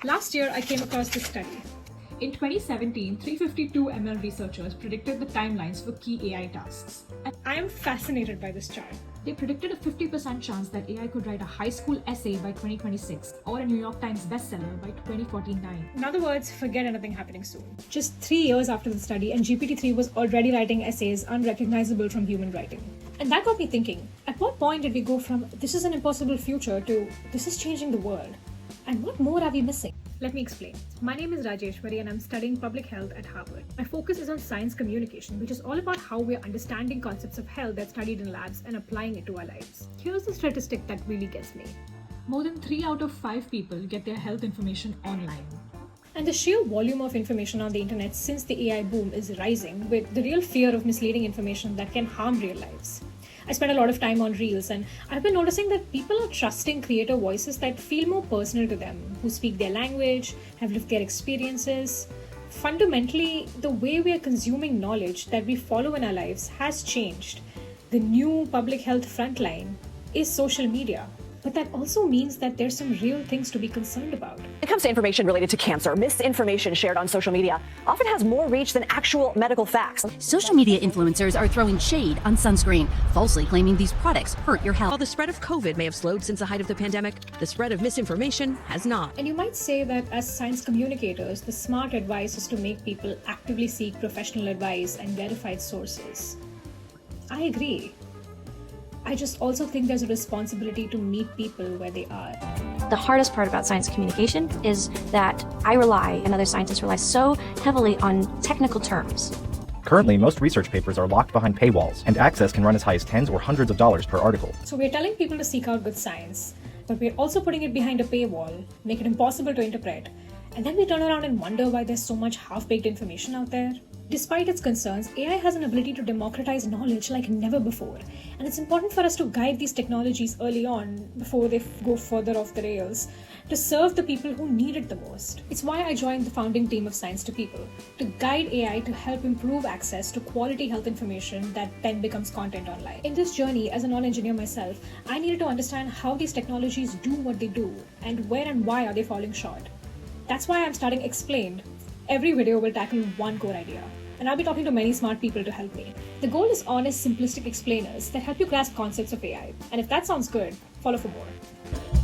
Last year, I came across this study. In 2017, 352 ML researchers predicted the timelines for key AI tasks. And I am fascinated by this chart. They predicted a 50% chance that AI could write a high school essay by 2026 or a New York Times bestseller by 2049. In other words, forget anything happening soon. Just 3 years after the study, and GPT-3 was already writing essays unrecognizable from human writing. And that got me thinking, at what point did we go from this is an impossible future to this is changing the world? And what more are we missing? Let me explain. My name is Rajeshwari and I'm studying public health at Harvard. My focus is on science communication, which is all about how we're understanding concepts of health that's studied in labs and applying it to our lives. Here's the statistic that really gets me. More than 3 out of 5 people get their health information online. And the sheer volume of information on the internet since the AI boom is rising, with the real fear of misleading information that can harm real lives. I spend a lot of time on Reels, and I've been noticing that people are trusting creator voices that feel more personal to them, who speak their language, have lived their experiences. Fundamentally, the way we are consuming knowledge that we follow in our lives has changed. The new public health frontline is social media. But that also means that there's some real things to be concerned about. When it comes to information related to cancer, misinformation shared on social media often has more reach than actual medical facts. Social media influencers are throwing shade on sunscreen, falsely claiming these products hurt your health. While the spread of COVID may have slowed since the height of the pandemic, the spread of misinformation has not. And you might say that as science communicators, the smart advice is to make people actively seek professional advice and verified sources. I agree. I just also think there's a responsibility to meet people where they are. The hardest part about science communication is that I rely, and other scientists rely so heavily on technical terms. Currently, most research papers are locked behind paywalls, and access can run as high as tens or hundreds of dollars per article. So we're telling people to seek out good science, but we're also putting it behind a paywall, make it impossible to interpret, and then we turn around and wonder why there's so much half-baked information out there. Despite its concerns, AI has an ability to democratize knowledge like never before, and it's important for us to guide these technologies early on before they go further off the rails to serve the people who need it the most. It's why I joined the founding team of Science to People, to guide AI to help improve access to quality health information that then becomes content online. In this journey, as a non-engineer myself, I needed to understand how these technologies do what they do, and where and why are they falling short. That's why I'm starting Explained. Every video will tackle one core idea, and I'll be talking to many smart people to help me. The goal is honest, simplistic explainers that help you grasp concepts of AI. And if that sounds good, follow for more.